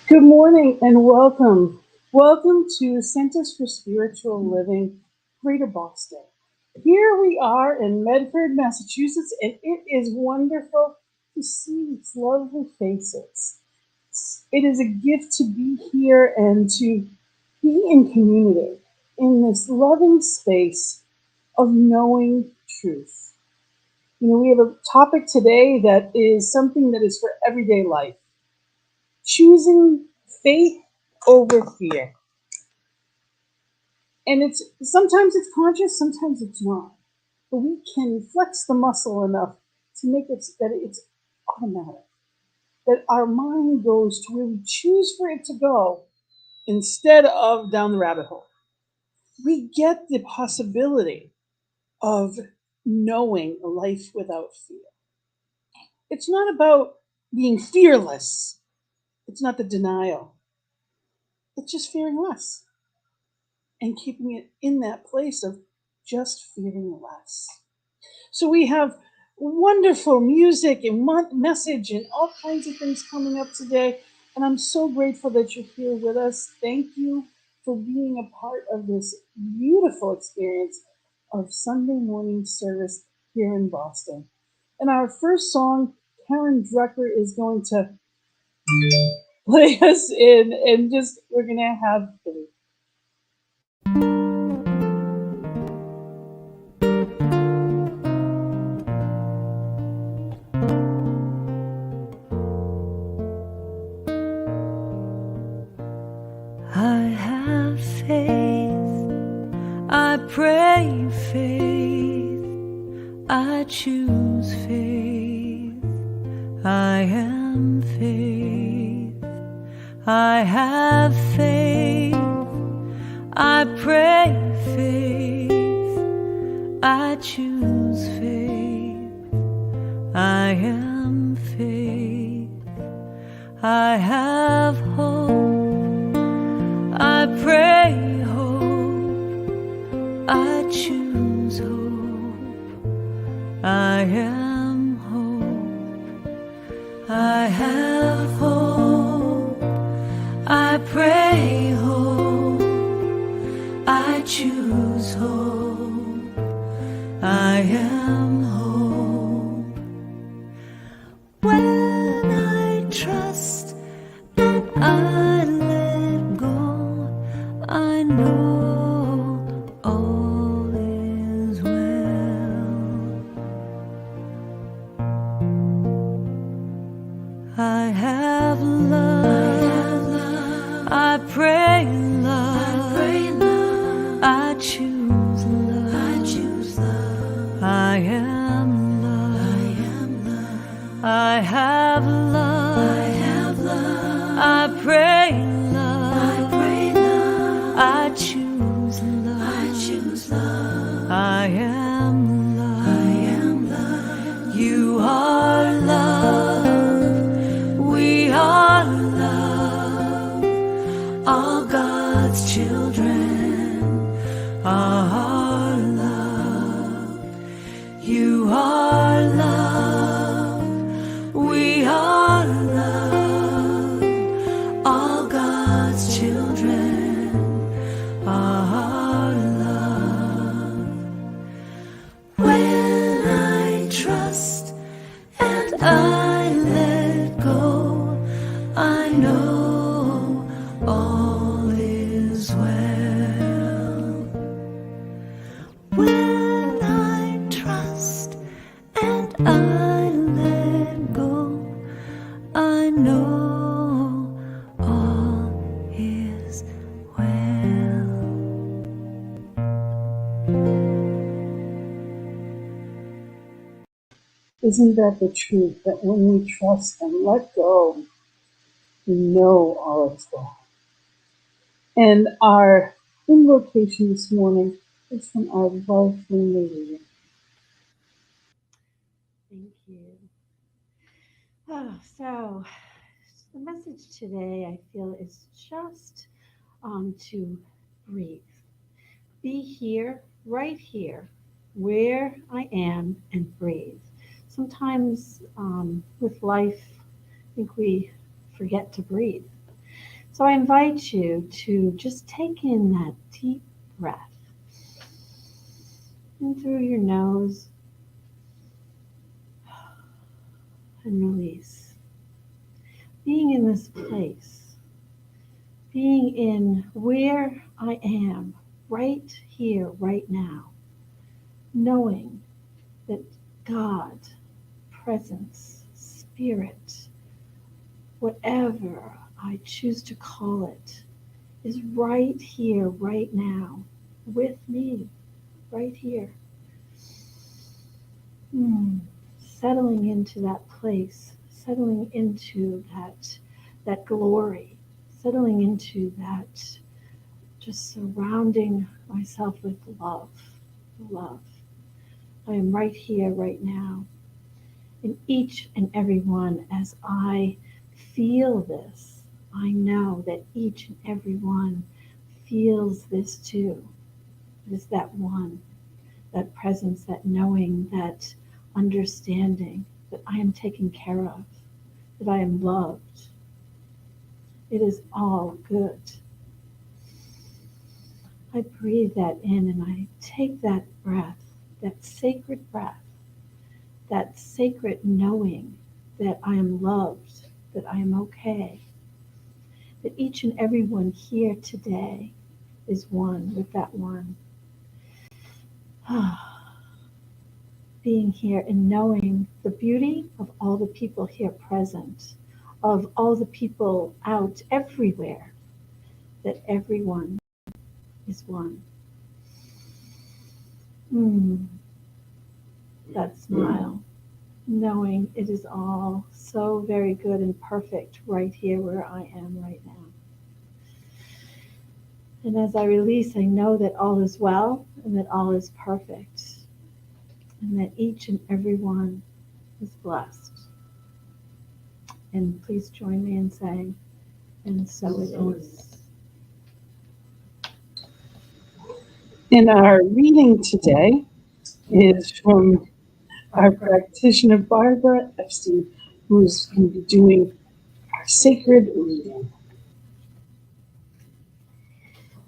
Good morning and welcome. Welcome to Centers for Spiritual Living, Greater Boston. Here we are in Medford, Massachusetts, and it is wonderful to see these lovely faces. It is a gift to be here and to be in community in this loving space of knowing truth. We have a topic today that is something that is for everyday life, choosing faith over fear. And it's sometimes it's conscious, sometimes it's not. But we can flex the muscle enough to make it that it's automatic. That our mind goes to where we choose for it to go instead of down the rabbit hole. We get the possibility of knowing a life without fear. It's not about being fearless. It's not the denial. It's just fearing less and keeping it in that place of just fearing less. So we have wonderful music and message and all kinds of things coming up today. And I'm so grateful that you're here with us. Thank you for being a part of this beautiful experience of Sunday morning service here in Boston. And our first song, Karen Drucker is going to play us in, and just we're going to have faith. I have faith, I pray faith, I choose faith, I am faith, I have faith, I pray faith, I choose faith, I am faith, I have hope, I pray hope, I choose hope, I am hope, I have hope, I pray hope, I choose hope, I am hope. When I trust and I let go, I know all is well. I have love, I pray love, I choose love, I am love, I have love, I pray love, I choose love, I am love, you are love, we are love, all God's children are love, you are love, we are love, all God's children are love. When I trust and I let go, I know all is well. When I trust and I let go, I know all is well. Isn't that the truth? That when we trust and let go, we know all is well. And our invocation this morning is from our lovely reading. Thank you. So the message today, I feel, is just to breathe. Be here, right here, where I am, and breathe. Sometimes with life, I think we forget to breathe. So I invite you to just take in that deep breath in through your nose and release. Being in this place, being in where I am, right here, right now, knowing that God, presence, spirit, whatever I choose to call it, is right here, right now, with me, right here. Settling into that place, settling into that glory, settling into that, just surrounding myself with love, love. I am right here, right now, in each and every one. As I feel this, I know that each and every one feels this too. It is that one, that presence, that knowing, that understanding that I am taken care of, that I am loved. It is all good. I breathe that in and I take that breath, that sacred breath, that sacred knowing that I am loved, that I am okay, that each and every one here today is one with that one. Being here and knowing the beauty of all the people here present, of all the people out everywhere, that everyone is one. That smile, knowing it is all so very good and perfect right here where I am right now. And as I release, I know that all is well and that all is perfect and that each and every one is blessed. And please join me in saying, and so it is. And our reading today is from our practitioner, Barbara Epstein, who's going to be doing our sacred reading.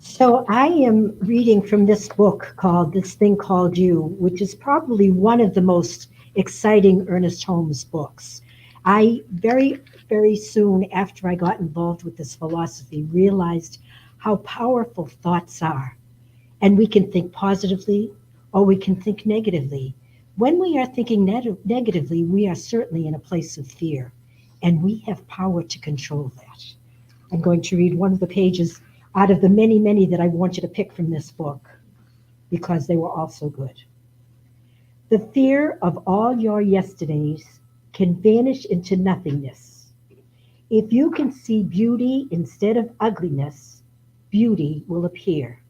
So I am reading from this book called This Thing Called You, which is probably one of the most exciting Ernest Holmes books. I very soon after I got involved with this philosophy realized how powerful thoughts are. And we can think positively or we can think negatively. When we are thinking negatively, we are certainly in a place of fear, and we have power to control that. I'm going to read one of the pages out of the many, many that I want you to pick from this book because they were all so good. The fear of all your yesterdays can vanish into nothingness. If you can see beauty instead of ugliness, beauty will appear.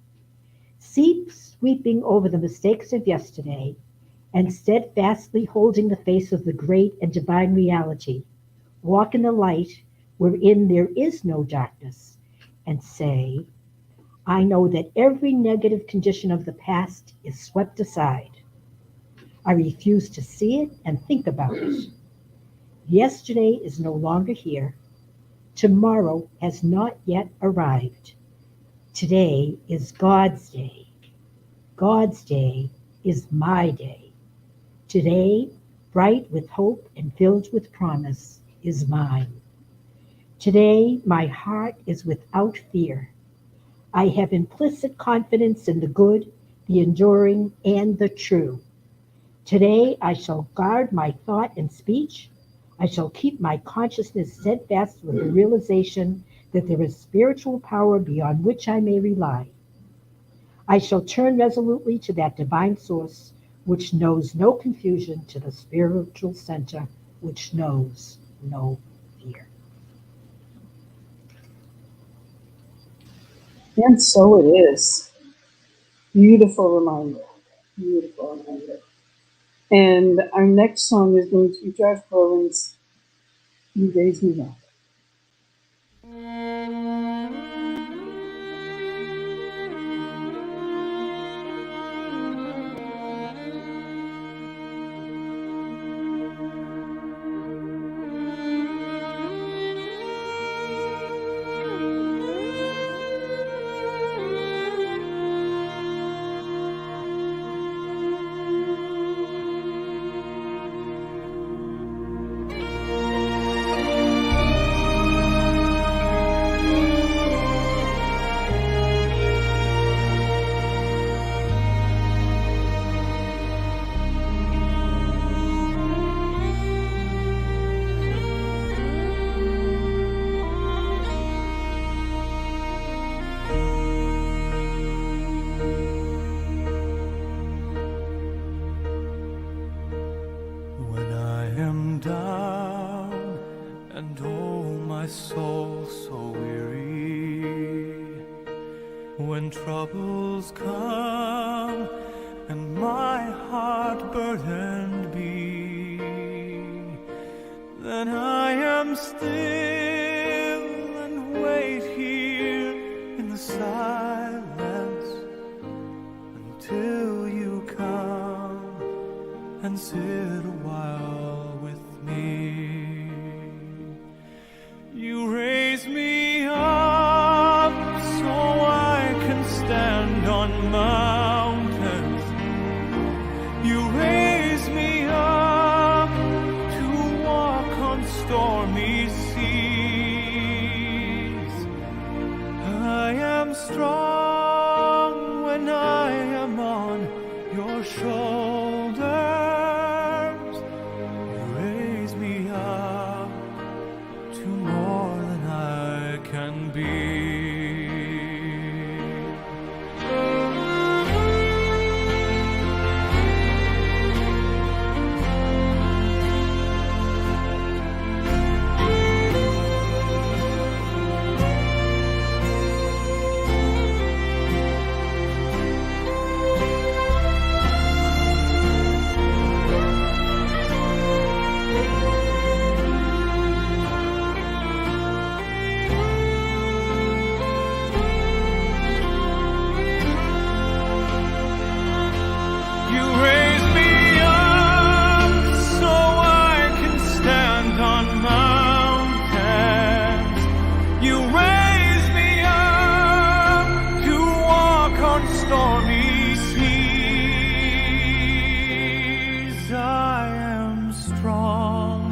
Keep sweeping over the mistakes of yesterday and steadfastly holding the face of the great and divine reality. Walk in the light wherein there is no darkness and say, I know that every negative condition of the past is swept aside. I refuse to see it and think about it. Yesterday is no longer here. Tomorrow has not yet arrived. Today is God's day. God's day is my day. Today, bright with hope and filled with promise, is mine. Today, my heart is without fear. I have implicit confidence in the good, the enduring, and the true. Today I shall guard my thought and speech. I shall keep my consciousness steadfast with the realization that there is spiritual power beyond which I may rely. I shall turn resolutely to that divine source which knows no confusion, to the spiritual center which knows no fear. And so it is. Beautiful reminder. Beautiful reminder. And our next song is going to be Josh Brolin's You Raise Me Up. When troubles come and my heart burdened be, then I am still and wait here in the silence until you come and sit a while with me. You raise me up so I can stand on mountains. You raise me up to walk on stormy seas. I am strong when I am on your shoulders. You raise me up to more than I can be. You raise me up so I can stand on mountains. You raise me up to walk on stormy seas. I am strong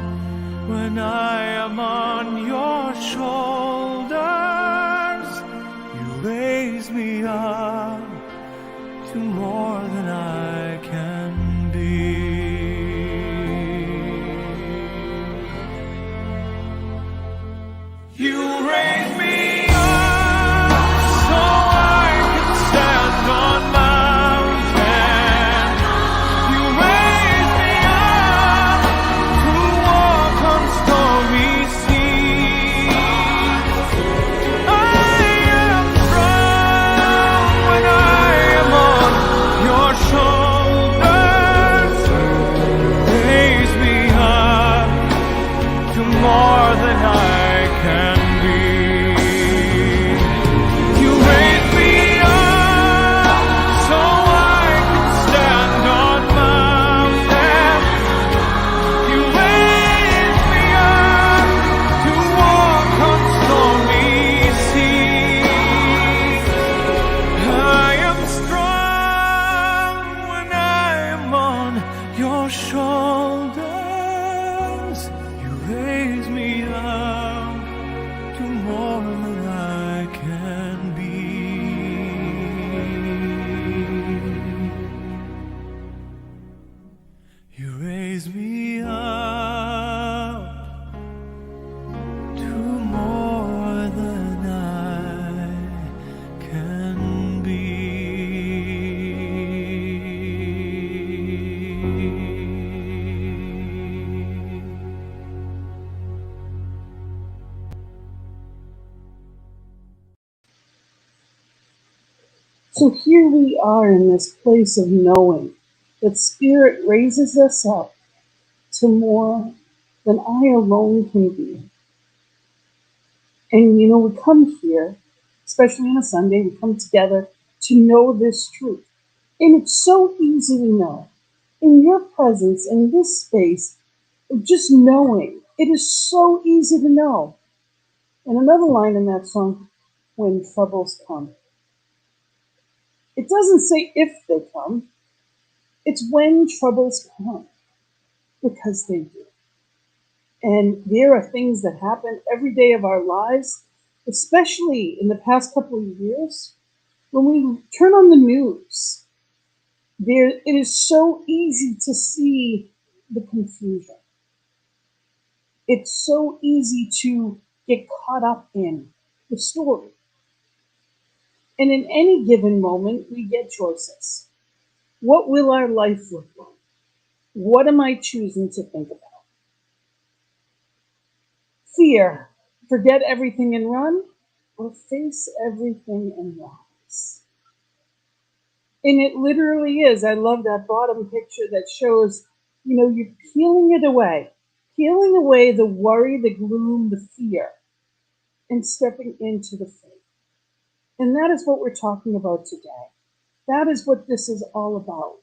when I am on your shoulders. You raise me up to more than I can be. You raise me up so I can stand on mountains. You raise me up to walk on stormy seas. I am strong when I am on your shoulders. Raise me up to more than I can be. You raise me up so I can stand on mountains. You raise me up to walk on stormy seas. I am strong when I am on your shoulders. You raise me up to more than I can be. You raise me up to more than I can be. So here we are in this place of knowing that Spirit raises us up to more than I alone can be. And you know, we come here, especially on a Sunday, we come together to know this truth. And it's so easy to know. In your presence, in this space, just knowing, it is so easy to know. And another line in that song, when troubles come. It doesn't say if they come, it's when troubles come, because they do. And there are things that happen every day of our lives, especially in the past couple of years, when we turn on the news. It is so easy to see the confusion. It's so easy to get caught up in the story. And in any given moment, we get choices. What will our life look like? What am I choosing to think about? Fear, forget everything and run, or face everything and rise. And it literally is. I love that bottom picture that shows, you're peeling it away, peeling away the worry, the gloom, the fear, and stepping into the faith. And that is what we're talking about today. That is what this is all about.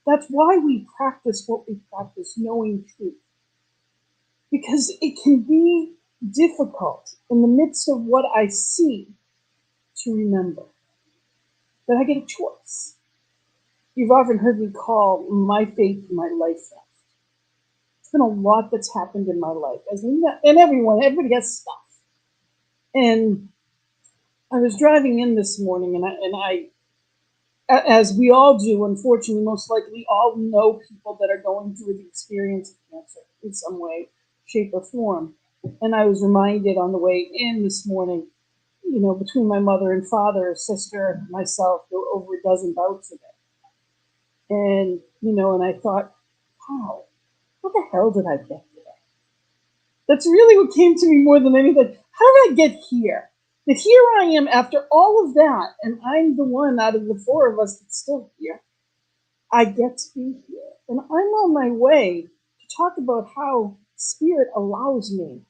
That's why we practice what we practice, knowing truth. Because it can be difficult in the midst of what I see to remember that I get a choice. You've often heard me call my faith my life raft. It's been a lot that's happened in my life, and everybody has stuff. And I was driving in this morning, and I, as we all do, unfortunately, most likely, all know people that are going through the experience of cancer in some way, shape, or form. And I was reminded on the way in this morning, between my mother and father, sister, myself, there were over a dozen bouts of it. And I thought, wow, how the hell did I get there? That's really what came to me more than anything. How did I get here? That here I am after all of that, and I'm the one out of the four of us that's still here. I get to be here. And I'm on my way to talk about how Spirit allows me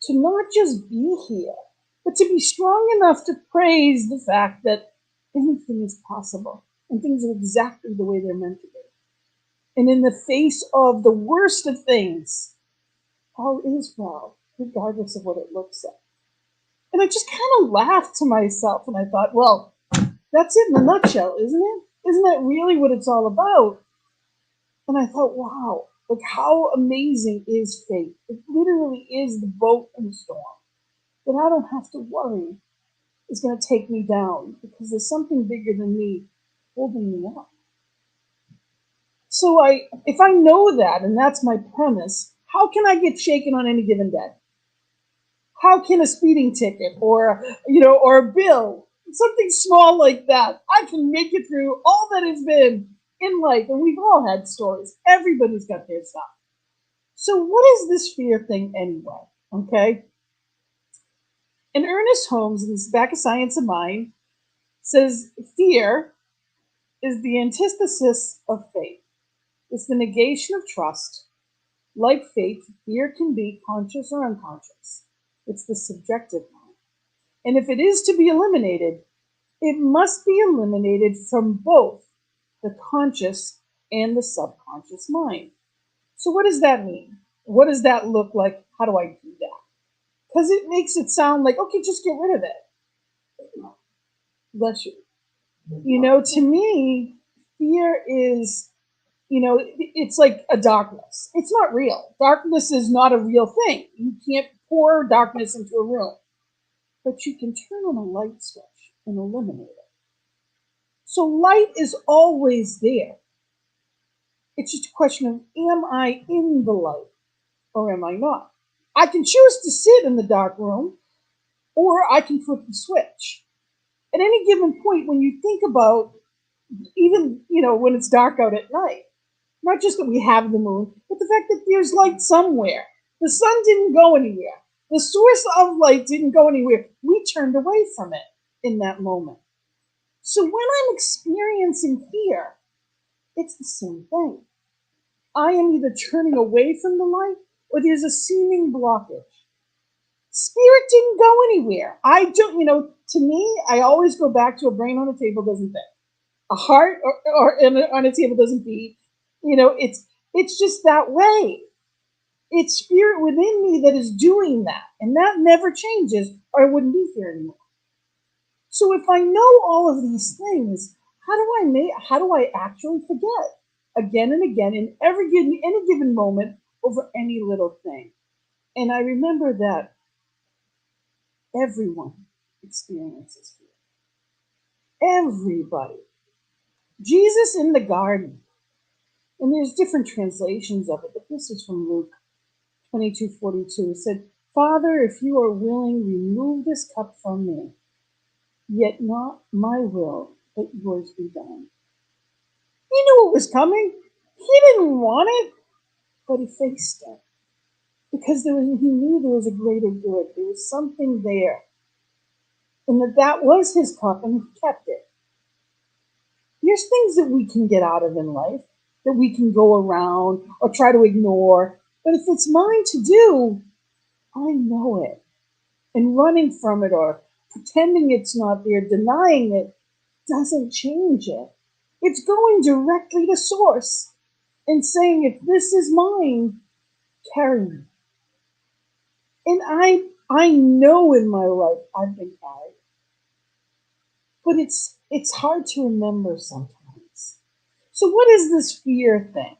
to not just be here, but to be strong enough to praise the fact that anything is possible and things are exactly the way they're meant to be. And in the face of the worst of things, all is well, regardless of what it looks like. And I just kind of laughed to myself and I thought, well, that's it in a nutshell, isn't it? Isn't that really what it's all about? And I thought, wow, like how amazing is faith? It literally is the boat in the storm that I don't have to worry is going to take me down because there's something bigger than me holding me up. So if I know that, and that's my premise, how can I get shaken on any given day? How can a speeding ticket or a bill, something small like that, I can make it through all that has been in life? And we've all had stories. Everybody's got their stuff. So what is this fear thing anyway? Okay. And Ernest Holmes, in his Back of Science of Mind, says fear is the antithesis of faith. It's the negation of trust. Like faith, fear can be conscious or unconscious. It's the subjective mind. And if it is to be eliminated, it must be eliminated from both the conscious and the subconscious mind. So what does that mean? What does that look like? How do I do that? Because it makes it sound like, okay, just get rid of it. Bless you. To me, fear is, it's like a darkness. It's not real. Darkness is not a real thing. You can't pour darkness into a room. But you can turn on a light switch and eliminate it. So light is always there. It's just a question of, am I in the light or am I not? I can choose to sit in the dark room or I can flip the switch. At any given point, when you think about, even, when it's dark out at night, not just that we have the moon, but the fact that there's light somewhere. The sun didn't go anywhere. The source of light didn't go anywhere. We turned away from it in that moment. So when I'm experiencing fear, it's the same thing. I am either turning away from the light or there's a seeming blockage. Spirit didn't go anywhere. I don't, to me, I always go back to a brain on a table doesn't think. A heart on a table doesn't beat. It's just that way. It's spirit within me that is doing that. And that never changes or I wouldn't be here anymore. So if I know all of these things, how do I actually forget again and again in any given moment over any little thing? And I remember that everyone experiences fear. Everybody. Jesus in the garden. And there's different translations of it, but this is from Luke 22:42. It said, Father, if you are willing, remove this cup from me. Yet not my will, but yours be done. He knew it was coming. He didn't want it, but he faced it. Because he knew there was a greater good. There was something there. And that was his cup, and he kept it. There's things that we can get out of in life, that we can go around or try to ignore. But if it's mine to do, I know it. And running from it or pretending it's not there, denying it, doesn't change it. It's going directly to source and saying, if this is mine, carry me. And I know in my life I've been carried. But it's hard to remember sometimes. So what is this fear thing?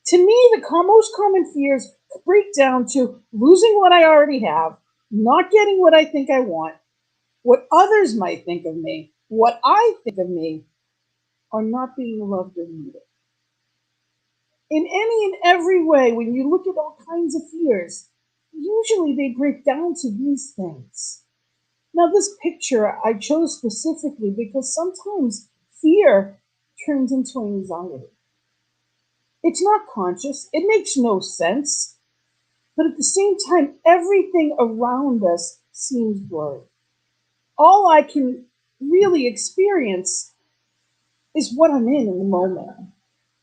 To me, the most common fears break down to losing what I already have, not getting what I think I want, what others might think of me, what I think of me, or not being loved or needed. In any and every way, when you look at all kinds of fears, usually they break down to these things. Now, this picture I chose specifically because sometimes fear turns into anxiety. It's not conscious, it makes no sense, but at the same time, everything around us seems blurry. All I can really experience is what I'm in the moment.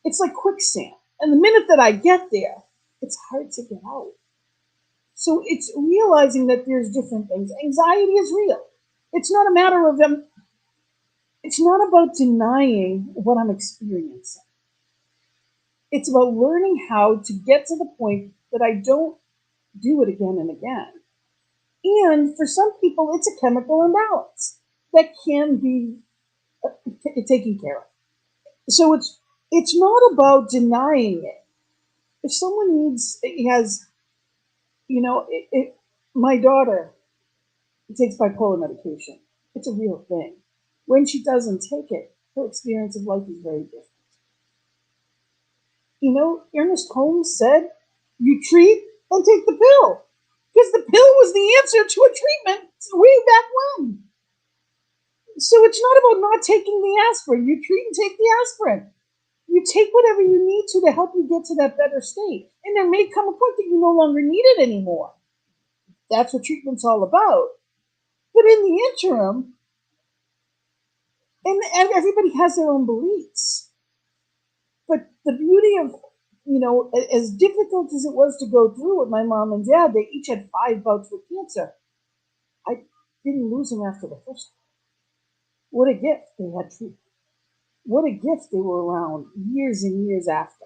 It's like quicksand. And the minute that I get there, it's hard to get out. So it's realizing that there's different things. Anxiety is real. It's not a matter of them. It's not about denying what I'm experiencing. It's about learning how to get to the point that I don't do it again and again. And for some people, it's a chemical imbalance that can be taken care of. So it's not about denying it. If someone has, my daughter takes bipolar medication. It's a real thing. When she doesn't take it, her experience of life is very different. Ernest Holmes said, you treat and take the pill. Because the pill was the answer to a treatment way back when. So it's not about not taking the aspirin. You treat and take the aspirin. You take whatever you need to help you get to that better state. And there may come a point that you no longer need it anymore. That's what treatment's all about. But in the interim, and everybody has their own beliefs. But the beauty of, as difficult as it was to go through with my mom and dad, they each had 5 bouts with cancer. I didn't lose them after the first one. What a gift they had treatment. What a gift they were around years and years after.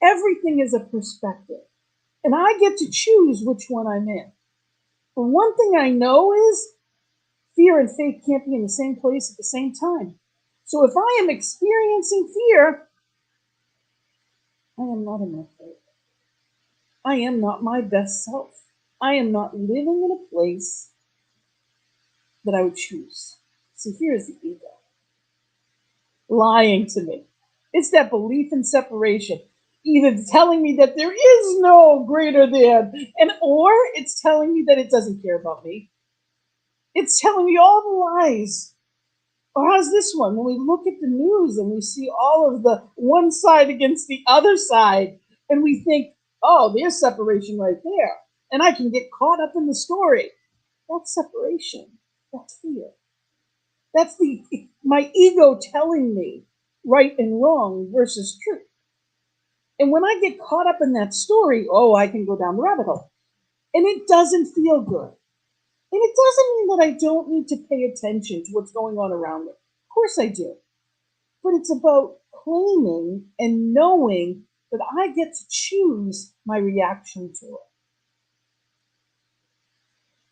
Everything is a perspective. And I get to choose which one I'm in. But one thing I know is fear and faith can't be in the same place at the same time. So if I am experiencing fear, I am not in my faith. I am not my best self. I am not living in a place that I would choose. So here's the ego lying to me. It's that belief in separation, either telling me that there is no greater than, or it's telling me that it doesn't care about me. It's telling me all the lies. Or how's this one? When we look at the news and we see all of the one side against the other side, and we think, oh, there's separation right there. And I can get caught up in the story. That's separation. That's fear. That's my ego telling me right and wrong versus truth. And when I get caught up in that story, I can go down the rabbit hole. And it doesn't feel good. And it doesn't mean that I don't need to pay attention to what's going on around me. Of course I do. But it's about claiming and knowing that I get to choose my reaction to it.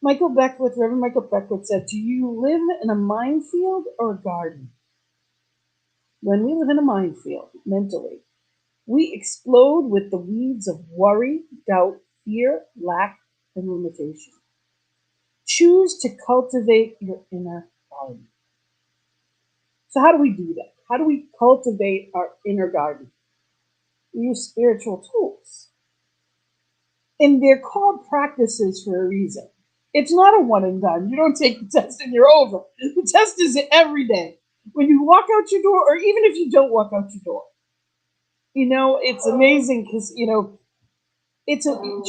Reverend Michael Beckwith said, do you live in a minefield or a garden? When we live in a minefield, mentally, we explode with the weeds of worry, doubt, fear, lack, and limitation. Choose to cultivate your inner garden. So how do we do that? How do we cultivate our inner garden? We use spiritual tools. And they're called practices for a reason. It's not a one and done. You don't take the test and you're over. The test is every day. When you walk out your door, or even if you don't walk out your door. It's amazing because,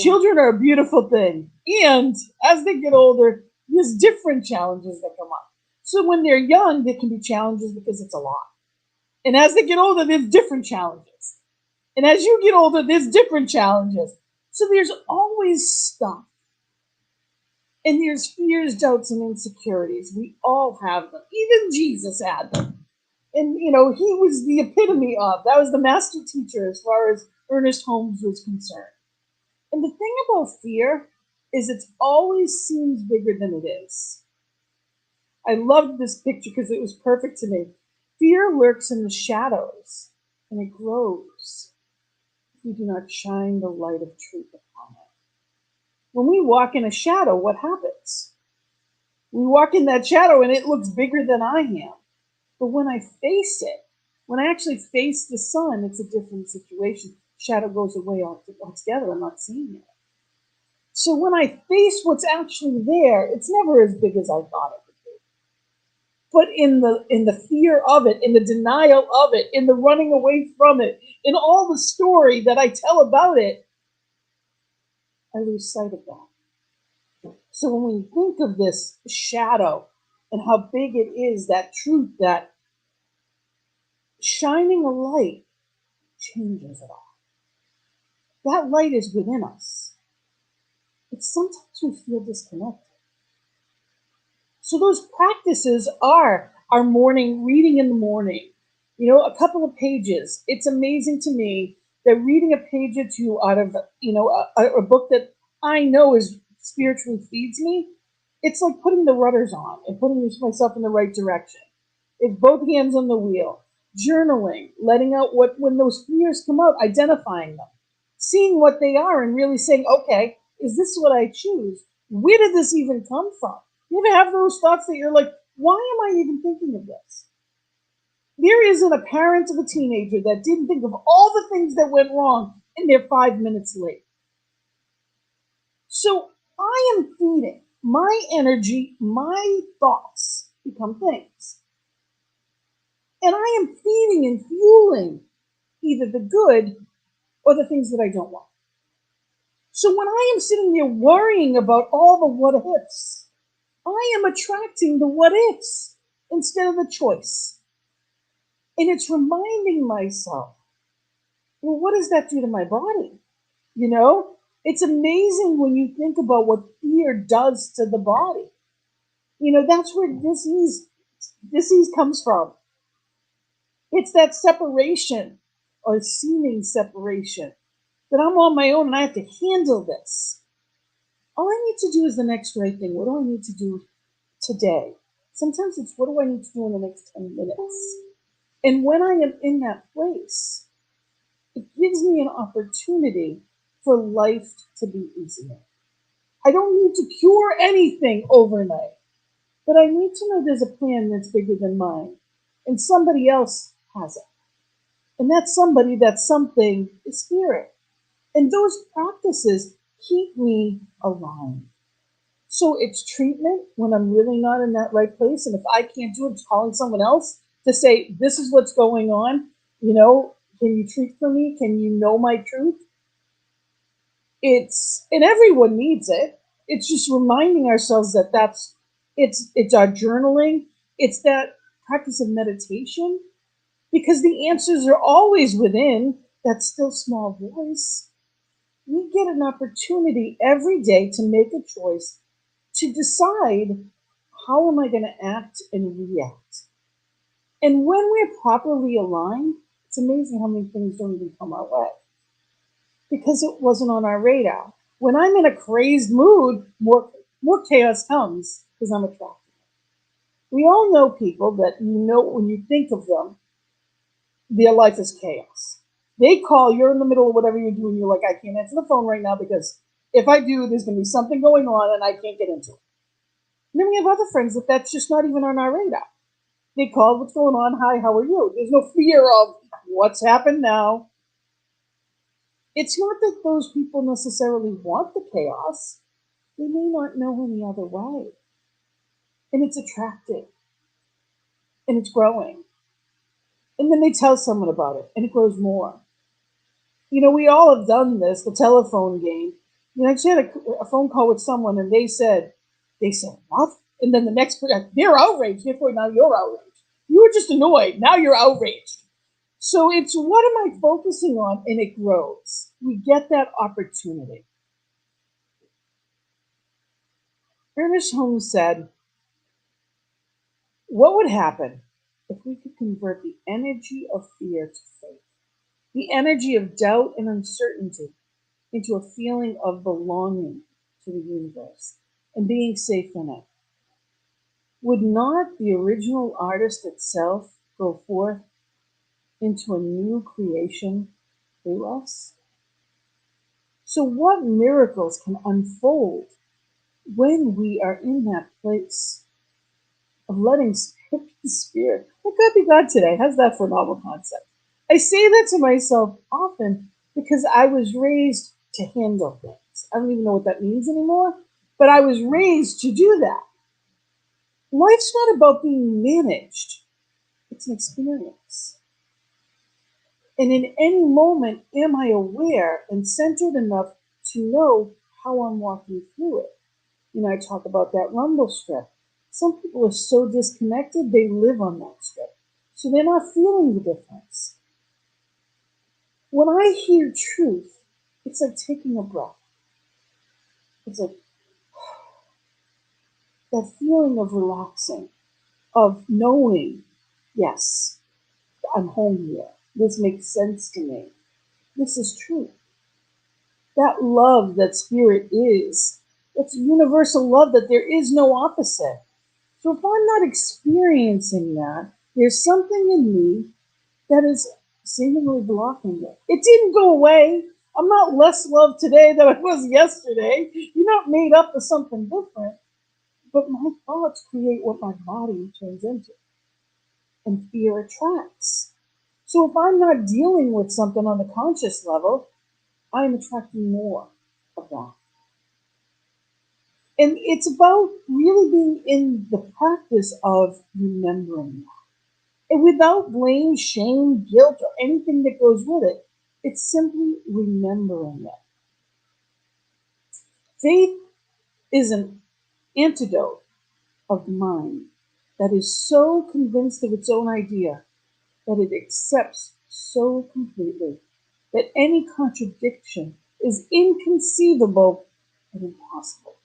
children are a beautiful thing. And as they get older, there's different challenges that come up. So when they're young, there can be challenges because it's a lot. And as they get older, there's different challenges. And as you get older, there's different challenges. So there's always stuff. And there's fears, doubts, and insecurities. We all have them. Even Jesus had them. And, he was the epitome of, that was the master teacher as far as Ernest Holmes was concerned. And the thing about fear is it always seems bigger than it is. I loved this picture because it was perfect to me. Fear lurks in the shadows, and it grows if we do not shine the light of truth upon it. When we walk in a shadow, what happens? We walk in that shadow, and it looks bigger than I am. But when I face it, when I actually face the sun, it's a different situation. Shadow goes away altogether. I'm not seeing it. So when I face what's actually there, it's never as big as I thought it would be. But in the fear of it, in the denial of it, in the running away from it, in all the story that I tell about it, I lose sight of that. So when we think of this shadow and how big it is, that truth, that shining a light changes it all. That light is within us. But sometimes we feel disconnected. So those practices are our morning reading in the morning. A couple of pages. It's amazing to me that reading a page or two out of a book that I know is spiritually feeds me. It's like putting the rudders on and putting myself in the right direction. It's both hands on the wheel. Journaling, letting out when those fears come out, identifying them, seeing what they are, and really saying, okay, is this what I choose? Where did this even come from? You ever have those thoughts that you're like, why am I even thinking of this? There isn't a parent of a teenager that didn't think of all the things that went wrong and they're 5 minutes late. So I am feeding my energy, my thoughts become things. And I am feeding and fueling either the good or the things that I don't want. So when I am sitting there worrying about all the what ifs, I am attracting the what ifs instead of the choice. And it's reminding myself, well, what does that do to my body? It's amazing when you think about what fear does to the body. That's where disease comes from. It's that separation or seeming separation that I'm on my own and I have to handle this. All I need to do is the next right thing. What do I need to do today? Sometimes it's what do I need to do in the next 10 minutes? And when I am in that place, it gives me an opportunity for life to be easier. I don't need to cure anything overnight, but I need to know there's a plan that's bigger than mine, and somebody else has it. And that somebody, that something is spirit. And those practices keep me aligned. So it's treatment when I'm really not in that right place. And if I can't do it, it's calling someone else to say, this is what's going on. Can you treat for me? Can you know my truth? And everyone needs it. It's just reminding ourselves that it's our journaling. It's that practice of meditation, because the answers are always within that still small voice. We get an opportunity every day to make a choice to decide, how am I going to act and react? And when we're properly aligned, it's amazing how many things don't even come our way because it wasn't on our radar. When I'm in a crazed mood, more chaos comes because I'm attracted. We all know people that when you think of them, their life is chaos. They call, you're in the middle of whatever you're doing, you're like, I can't answer the phone right now because if I do, there's going to be something going on and I can't get into it. And then we have other friends that's just not even on our radar. They call, what's going on? Hi, how are you? There's no fear of what's happened now. It's not that those people necessarily want the chaos. They may not know any other way. And it's attractive. And it's growing. And then they tell someone about it, and it grows more. We all have done this, the telephone game. I just had a phone call with someone, and they said, what? And then the next person, they're outraged. Therefore, now you're outraged. You were just annoyed. Now you're outraged. So it's what am I focusing on? And it grows. We get that opportunity. Ernest Holmes said, what would happen if we could convert the energy of fear to faith, the energy of doubt and uncertainty into a feeling of belonging to the universe and being safe in it? Would not the original artist itself go forth into a new creation through us? So, what miracles can unfold when we are in that place of letting spirit be spirit? Let God be God today. How's that for a novel concept? I say that to myself often because I was raised to handle things. I don't even know what that means anymore, but I was raised to do that. Life's not about being managed, it's an experience. And in any moment, am I aware and centered enough to know how I'm walking through it? I talk about that rumble strip. Some people are so disconnected, they live on that strip. So they're not feeling the difference. When I hear truth, it's like taking a breath. It's like that feeling of relaxing, of knowing, yes, I'm home here. This makes sense to me. This is true. That love that spirit is, it's universal love that there is no opposite. So if I'm not experiencing that, there's something in me that is seemingly blocking it. It didn't go away. I'm not less loved today than I was yesterday. You're not made up of something different. But my thoughts create what my body turns into. And fear attracts. So if I'm not dealing with something on the conscious level, I'm attracting more of that. And it's about really being in the practice of remembering that. And without blame, shame, guilt, or anything that goes with it, it's simply remembering it. Faith is an antidote of the mind that is so convinced of its own idea that it accepts so completely that any contradiction is inconceivable and impossible.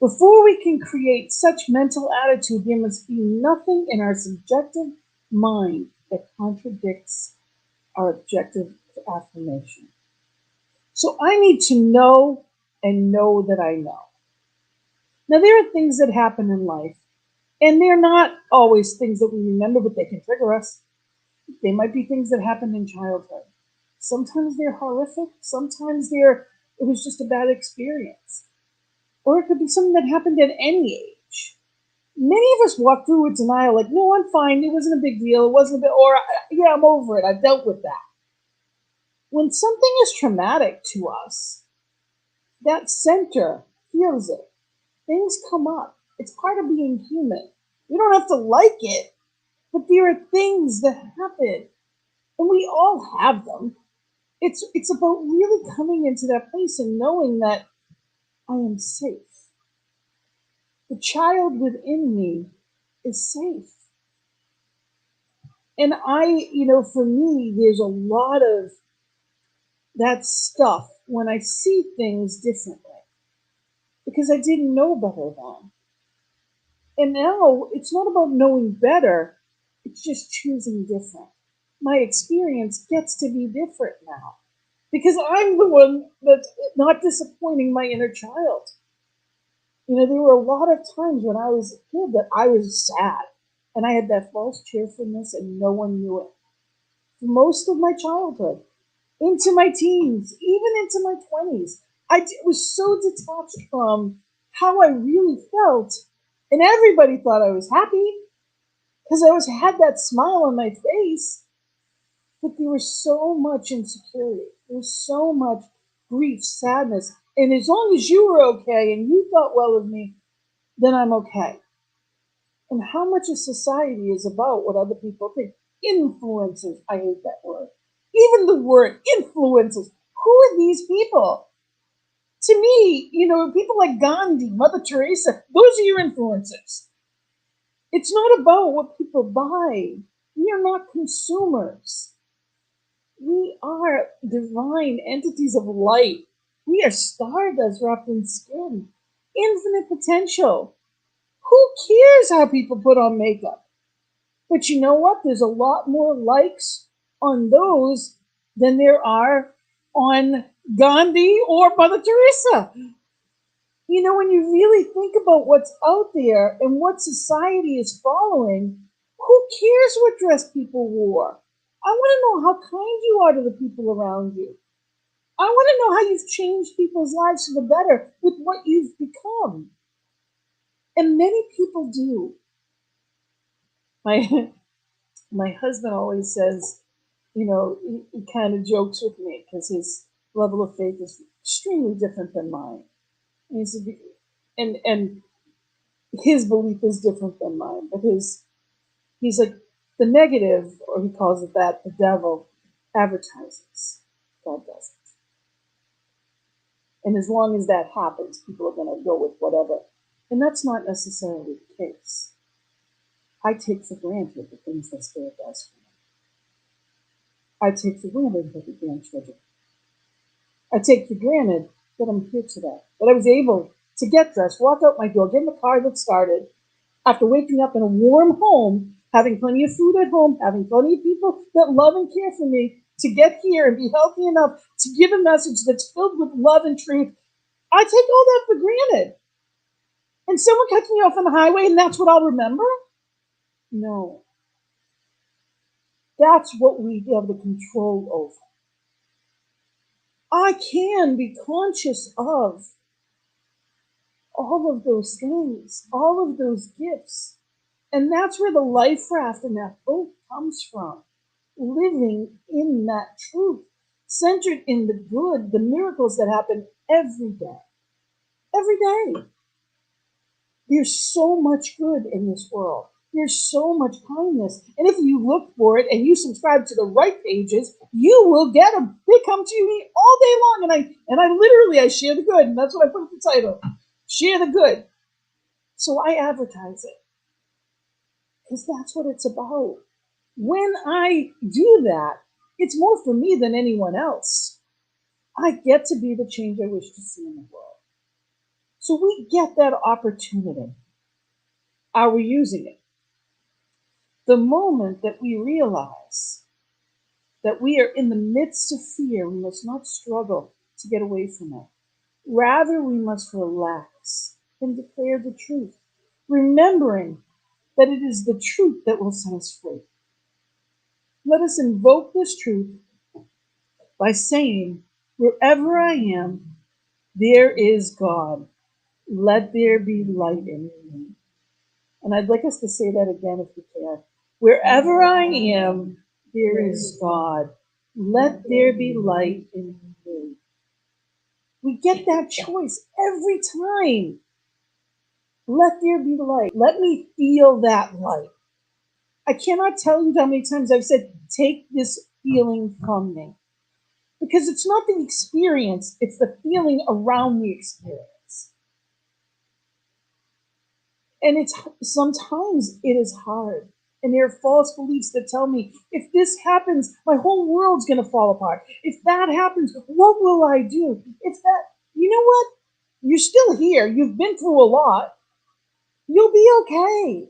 Before we can create such mental attitude, there must be nothing in our subjective mind that contradicts our objective affirmation. So I need to know and know that I know. Now, there are things that happen in life, and they're not always things that we remember, but they can trigger us. They might be things that happened in childhood. Sometimes they're horrific. Sometimes it was just a bad experience. Or it could be something that happened at any age. Many of us walk through with denial, like, no, I'm fine. It wasn't a big deal. It wasn't a bit, or yeah, I'm over it. I've dealt with that. When something is traumatic to us, that center feels it. Things come up. It's part of being human. You don't have to like it, but there are things that happen, and we all have them. It's about really coming into that place and knowing that I am safe. The child within me is safe. And for me, there's a lot of that stuff when I see things differently because I didn't know better then. And now it's not about knowing better, it's just choosing different. My experience gets to be different now because I'm the one that's not disappointing my inner child. There were a lot of times when I was a kid that I was sad and I had that false cheerfulness and no one knew it. For most of my childhood, into my teens, even into my 20s, I was so detached from how I really felt, and everybody thought I was happy because I had that smile on my face, but there was so much insecurity. There was so much grief, sadness, and as long as you were okay and you thought well of me, then I'm okay. And how much of society is about what other people think. Influencers, I hate that word. Even the word influencers. Who are these people To me, people like Gandhi, Mother Teresa, those are your influences. It's not about what people buy. We are not consumers. We are divine entities of light. We are stardust wrapped in skin. Infinite potential. Who cares how people put on makeup? But you know what? There's a lot more likes on those than there are on Gandhi or Mother Teresa. When you really think about what's out there and what society is following, who cares what dress people wore? I want to know how kind you are to the people around you. I want to know how you've changed people's lives for the better with what you've become. And many people do. My my husband always says, he kind of jokes with me because his level of faith is extremely different than mine. And he said, and his belief is different than mine, but he's like the negative, or he calls it that, the devil advertises. God doesn't. And as long as that happens, people are going to go with whatever. And that's not necessarily the case. I take for granted the things that Spirit does for me. I take for granted that the grandchildren. I take for granted that I'm here today, that I was able to get dressed, walk out my door, get in the car that started, after waking up in a warm home, having plenty of food at home, having plenty of people that love and care for me, to get here and be healthy enough to give a message that's filled with love and truth. I take all that for granted. And someone cuts me off on the highway and that's what I'll remember? No. That's what we have the control over. I can be conscious of all of those things, all of those gifts. And that's where the life raft in that boat comes from. Living in that truth, centered in the good, the miracles that happen every day. Every day. There's so much good in this world. There's so much kindness. And if you look for it and you subscribe to the right pages, you will get them. They come to you all day long. And I literally share the good. And that's what I put in the title. Share the good. So I advertise it. Because that's what it's about. When I do that, it's more for me than anyone else. I get to be the change I wish to see in the world. So we get that opportunity. Are we using it? The moment that we realize that we are in the midst of fear, we must not struggle to get away from it. Rather, we must relax and declare the truth, remembering that it is the truth that will set us free. Let us invoke this truth by saying, wherever I am, there is God. Let there be light in me. And I'd like us to say that again if we can. Wherever I am, there is God. Let there be light in me. We get that choice every time. Let there be light. Let me feel that light. I cannot tell you how many times I've said, take this feeling from me. Because it's not the experience, it's the feeling around the experience. And sometimes it is hard. And there are false beliefs that tell me, if this happens, my whole world's going to fall apart. If that happens, what will I do? You know what? You're still here. You've been through a lot. You'll be okay.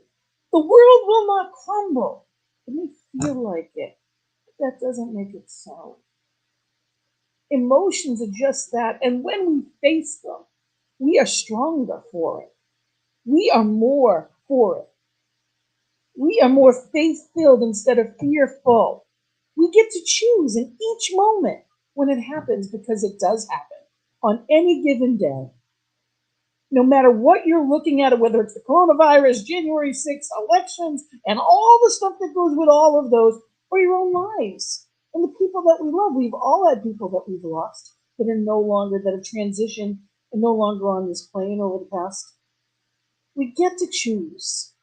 The world will not crumble. It may feel like it, but that doesn't make it so. Emotions are just that. And when we face them, we are stronger for it. We are more for it. We are more faith-filled instead of fearful. We get to choose in each moment when it happens, because it does happen on any given day. No matter what you're looking at, whether it's the coronavirus, January 6th, elections, and all the stuff that goes with all of those, or your own lives. And the people that we love, we've all had people that we've lost that have transitioned and no longer on this plane over the past. We get to choose.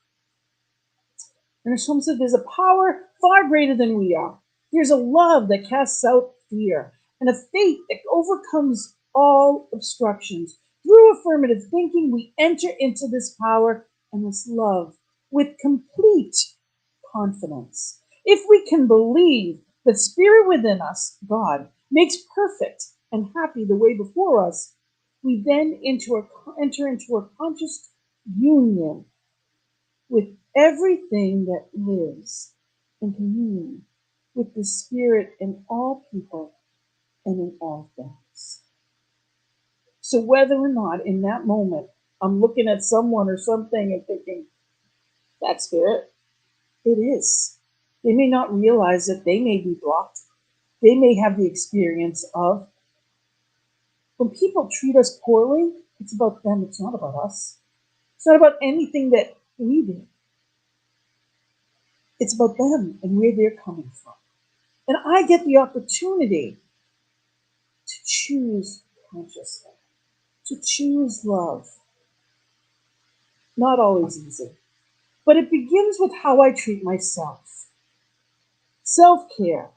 And as Holmes said, there's a power far greater than we are. There's a love that casts out fear and a faith that overcomes all obstructions. Through affirmative thinking, we enter into this power and this love with complete confidence. If we can believe that spirit within us, God, makes perfect and happy the way before us, we then enter into a conscious union with everything that lives and communion with the spirit in all people and in all things. So whether or not in that moment I'm looking at someone or something and thinking, that spirit, it is. They may not realize that they may be blocked. They may have the experience of when people treat us poorly, it's about them, it's not about us. It's not about anything that we did. It's about them and where they're coming from. And I get the opportunity to choose consciously, to choose love. Not always easy, but it begins with how I treat myself. Self-care.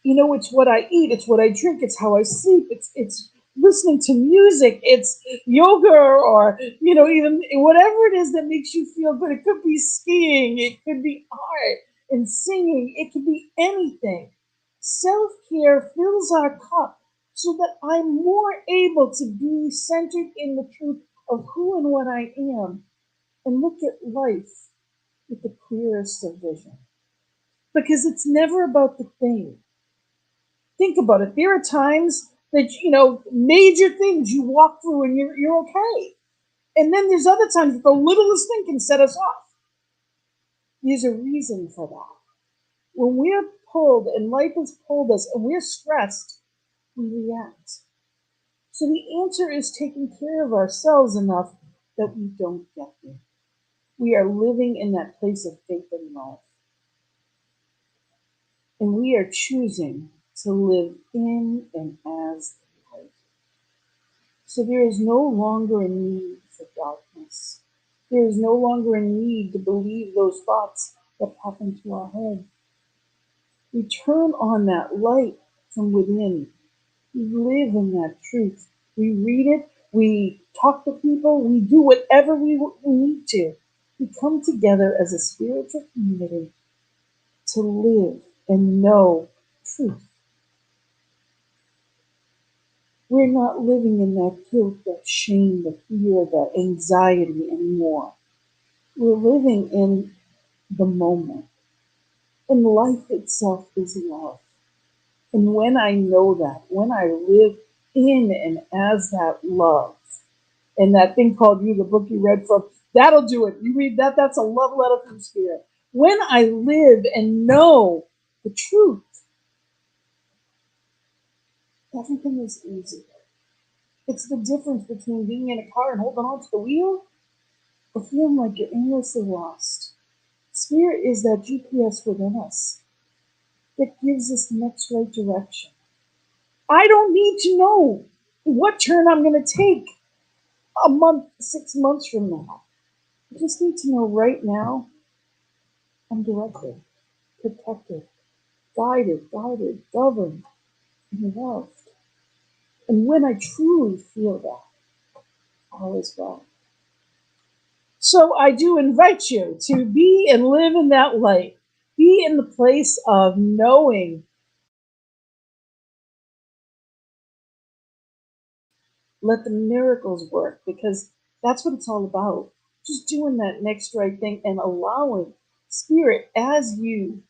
You know, it's what I eat, it's what I drink, it's how I sleep, it's listening to music, it's yoga or even whatever it is that makes you feel good. It could be skiing, it could be art and singing, it could be anything. Self-care fills our cup so that I'm more able to be centered in the truth of who and what I am and look at life with the clearest of vision. Because it's never about the thing. Think about it. There are times that, major things you walk through and you're okay. And then there's other times that the littlest thing can set us off. There's a reason for that. When we're pulled and life has pulled us and we're stressed, we react. So the answer is taking care of ourselves enough that we don't get there. We are living in that place of faith and love. And we are choosing to live in and as light. So there is no longer a need for darkness. There is no longer a need to believe those thoughts that pop into our head. We turn on that light from within. We live in that truth. We read it. We talk to people. We do whatever we need to. We come together as a spiritual community to live and know truth. We're not living in that guilt, that shame, the fear, that anxiety anymore. We're living in the moment. And life itself is love. And when I know that, when I live in and as that love, and that thing called You, the book you read from, that'll do it. You read that, that's a love letter from spirit. When I live and know the truth, everything is easy. It's the difference between being in a car and holding on to the wheel or feeling like you're aimlessly lost. Spirit is that GPS within us that gives us the next right direction. I don't need to know what turn I'm going to take a month, 6 months from now. I just need to know right now I'm directed, protected, guided, governed, and loved. And when I truly feel that, all is well. So I do invite you to be and live in that light. Be in the place of knowing. Let the miracles work because that's what it's all about. Just doing that next right thing and allowing spirit as you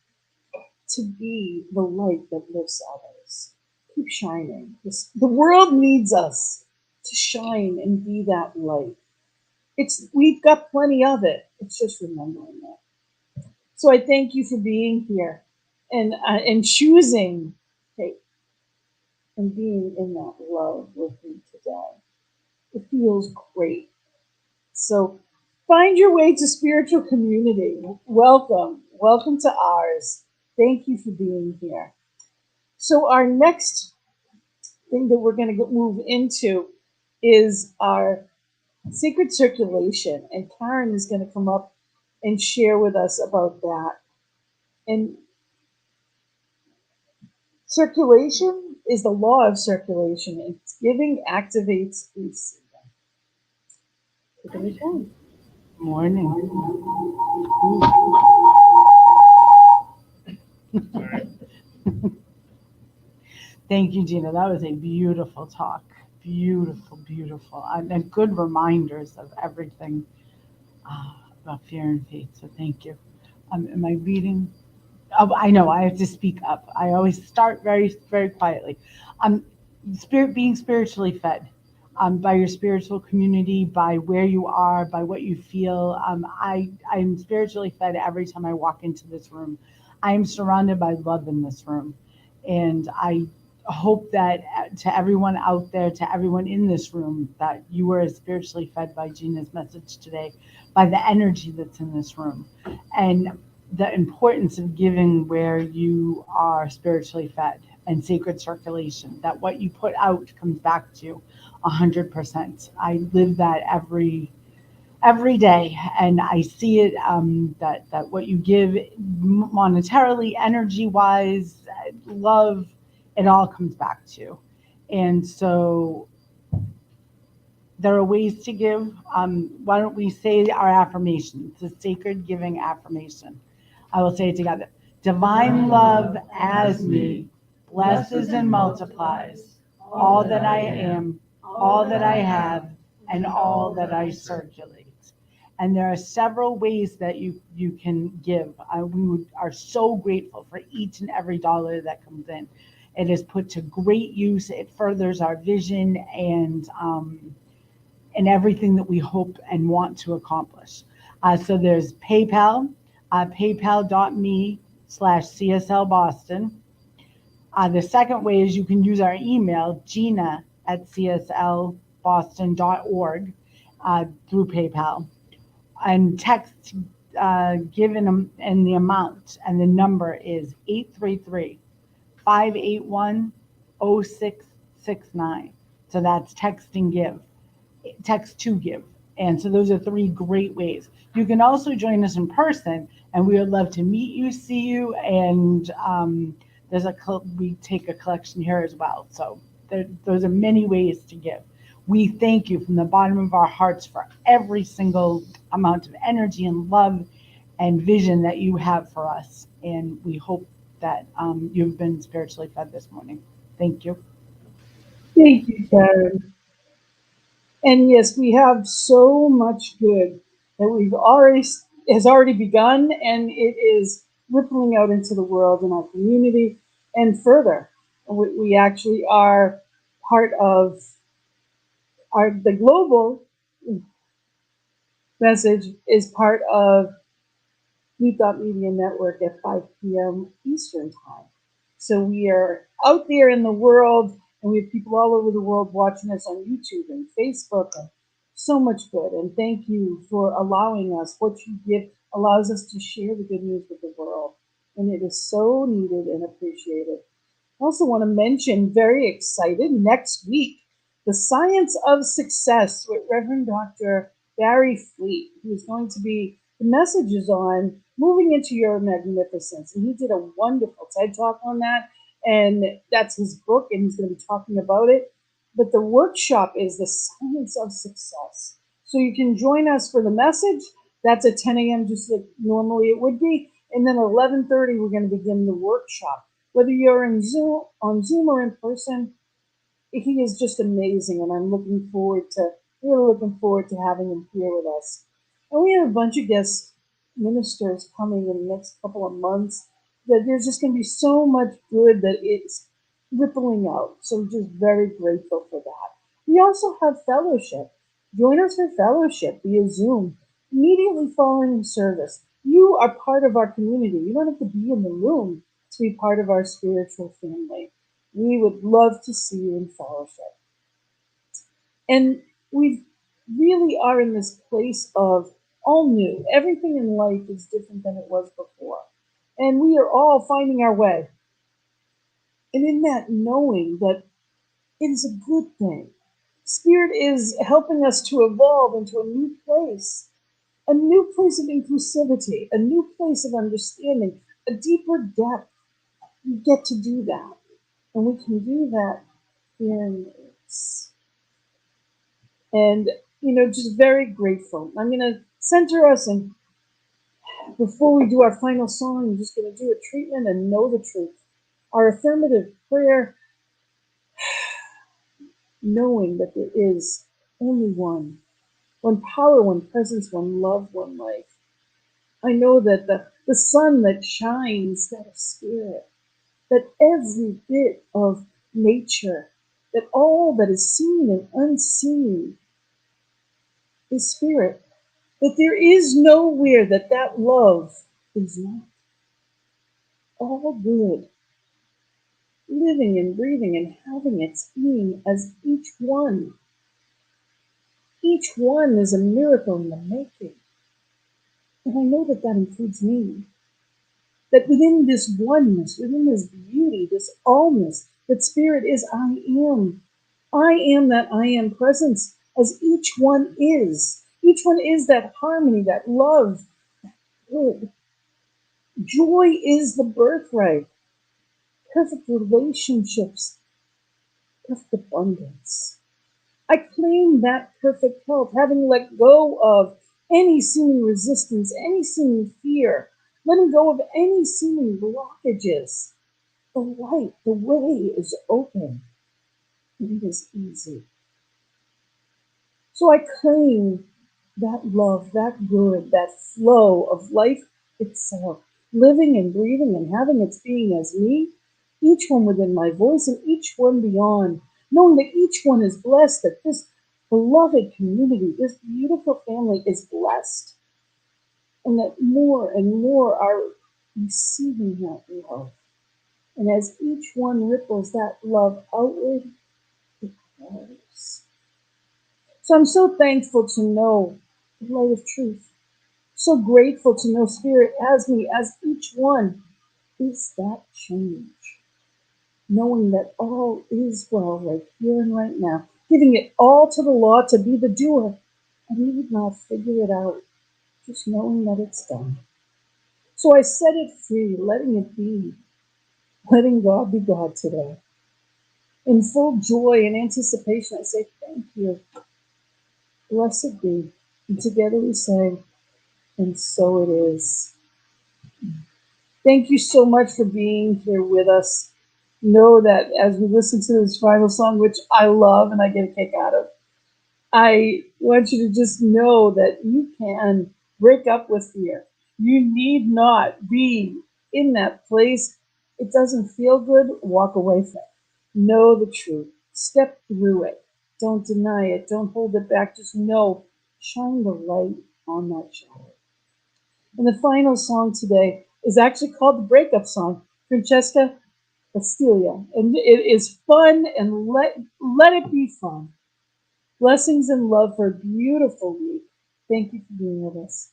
to be the light that lifts others. Keep shining. The world needs us to shine and be that light. We've got plenty of it. It's just remembering it. So I thank you for being here and choosing faith and being in that love with me today. It feels great. So find your way to spiritual community. Welcome. Welcome to ours. Thank you for being here. So our next thing that we're going to move into is our sacred circulation. And Karen is going to come up and share with us about that. And circulation is the law of circulation. It's giving activates receiving. Take it again. Morning. Thank you, Gina. That was a beautiful talk. Beautiful, beautiful. And good reminders of everything about fear and faith. So thank you. Am I reading? Oh, I know. I have to speak up. I always start very, very quietly. Um, being spiritually fed by your spiritual community, by where you are, by what you feel. I'm spiritually fed every time I walk into this room. I am surrounded by love in this room. And I hope that to everyone out there, to everyone in this room, that you were as spiritually fed by Gina's message today, by the energy that's in this room. And the importance of giving where you are spiritually fed and sacred circulation, that what you put out comes back to you 100%. I live that every day, and I see it, that what you give monetarily, energy wise, love, it all comes back to you. And so there are ways to give. Why don't we say our affirmations, the sacred giving affirmation? I will say it together. Divine love as me blesses and multiplies all that I am, all that I have, and all that I circulate. And there are several ways that you can give. Are so grateful for each and every dollar that comes in. It is put to great use. It furthers our vision and everything that we hope and want to accomplish. So there's PayPal, paypal.me/CSL Boston. The second way is you can use our email, gina@cslboston.org, through PayPal, and text given and the amount, and the number is 833-581-0669. So that's text and give. Text to give. And so those are three great ways. You can also join us in person, and we would love to meet you, see you, and we take a collection here as well. So those are many ways to give. We thank you from the bottom of our hearts for every single amount of energy and love and vision that you have for us. And we hope that you've been spiritually fed this morning. Thank you. Thank you, Karen. And yes, we have so much good that has already begun, and it is rippling out into the world in our community and further. We actually are part of the global message is part of New Thought Media Network at 5 p.m. Eastern Time. So we are out there in the world, and we have people all over the world watching us on YouTube and Facebook, and so much good. And thank you for allowing us. What you give allows us to share the good news with the world, and it is so needed and appreciated. I also want to mention, very excited, next week, the Science of Success with Reverend Dr. Barry Fleet, who is going to be, the message is on moving into your magnificence. And he did a wonderful TED Talk on that. And that's his book, and he's going to be talking about it. But the workshop is the Science of Success. So you can join us for the message. That's at 10 a.m., just like normally it would be. And then at 11:30, we're going to begin the workshop. Whether you're on Zoom or in person, he is just amazing, and I'm really looking forward to having him here with us. And we have a bunch of guest ministers coming in the next couple of months. That there's just going to be so much good that it's rippling out. So I'm just very grateful for that. We also have fellowship. Join us for fellowship via Zoom immediately following the service. You are part of our community. You don't have to be in the room to be part of our spiritual family. We would love to see you in fellowship. And we really are in this place of all new. Everything in life is different than it was before. And we are all finding our way. And in that, knowing that it is a good thing. Spirit is helping us to evolve into a new place of inclusivity, a new place of understanding, a deeper depth. We get to do that. And we can do that here in this. And, just very grateful. I'm going to center us, and before we do our final song, I'm just going to do a treatment and know the truth. Our affirmative prayer, knowing that there is only one power, one presence, one love, one life. I know that the sun that shines, that is spirit, that every bit of nature, that all that is seen and unseen is spirit, that there is nowhere that love is not. All good, living and breathing and having its being as each one. Each one is a miracle in the making. And I know that includes me. That within this oneness, within this beauty, this allness, that spirit is I am. I am that I am presence, as each one is. Each one is that harmony, that love, that good. Joy is the birthright. Perfect relationships, perfect abundance. I claim that perfect health, having let go of any seeming resistance, any seeming fear, letting go of any seeming blockages. The light, the way is open. It is easy. So I claim that love, that good, that flow of life itself, living and breathing and having its being as me, each one within my voice and each one beyond, knowing that each one is blessed, that this beloved community, this beautiful family is blessed, and that more and more are receiving that love. And as each one ripples that love outward, it grows. So I'm so thankful to know the light of truth. So grateful to know Spirit as me, as each one is that change. Knowing that all is well right here and right now. Giving it all to the law to be the doer. And we would not figure it out. Just knowing that it's done. So I set it free, letting it be. Letting God be God today. In full joy and anticipation, I say thank you. Blessed be. And together we say, and so it is. Thank you so much for being here with us. Know that as we listen to this final song, which I love and I get a kick out of, I want you to just know that you can break up with fear. You need not be in that place. It doesn't feel good. Walk away from it. Know the truth. Step through it. Don't deny it. Don't hold it back. Just know. Shine the light on that shadow. And the final song today is actually called the breakup song, Francesca Castilia. And it is fun, and let it be fun. Blessings and love for a beautiful week. Thank you for being with us.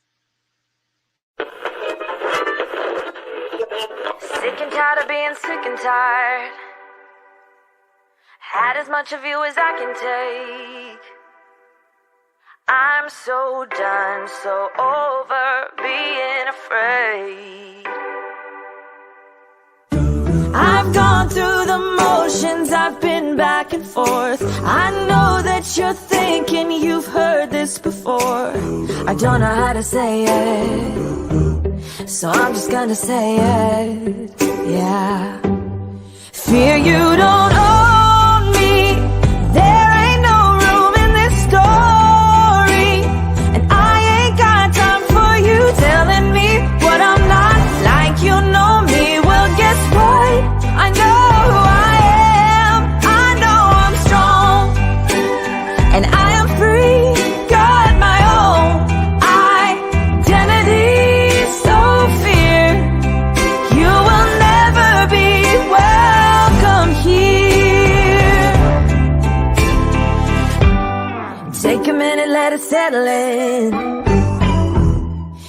Sick and tired of being sick and tired. Had as much of you as I can take. I'm so done, so over being afraid. I've gone through the motions, I've been back and forth. I know that you're thinking you've heard this before. I don't know how to say it, so I'm just gonna say it, yeah. Fear you don't own me, there ain't no room in this story. And I ain't got time for you telling me what I'm not. Like you know me, well guess what? I know who I am, I know I'm strong, and I am free, got my own identity. So fear you will never be welcome here. Take a minute, let it settle in.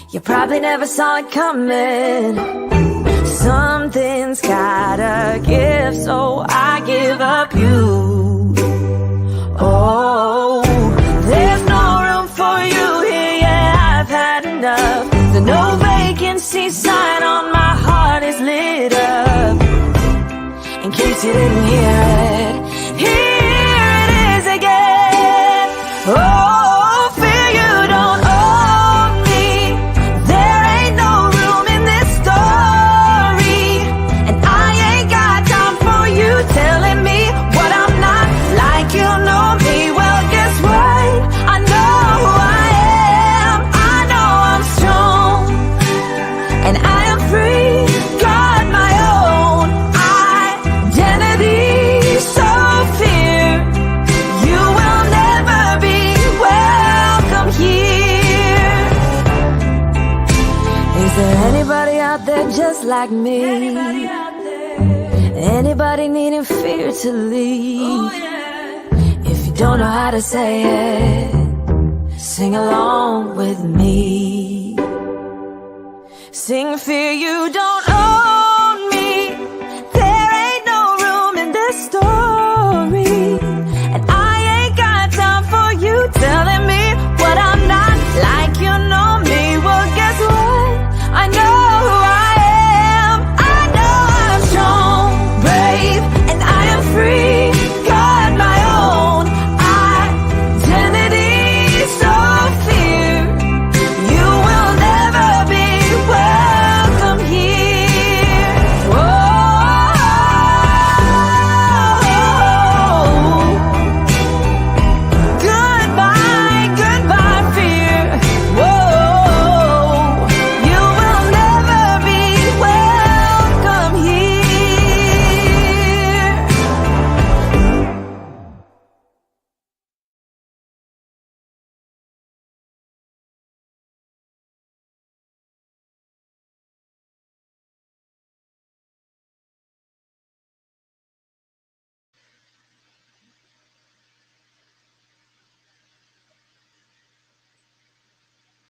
You probably never saw it coming. Something's gotta give, so I give up you. Oh, there's no room for you here, yeah, I've had enough. The no vacancy sign on my heart is lit up. And case you didn't hear it. Here it is again. Oh, fear you don't own me. There ain't no room in this story, and I ain't got time for you telling me what I'm not. Like you know me, well guess what? I know who I am. I know I'm strong, and I am free. Got my own identity. So fear you will never be welcome here. Is there anybody out there just like me? Anybody needing fear to leave? If you don't know how to say it, sing along with me. Sing fear you don't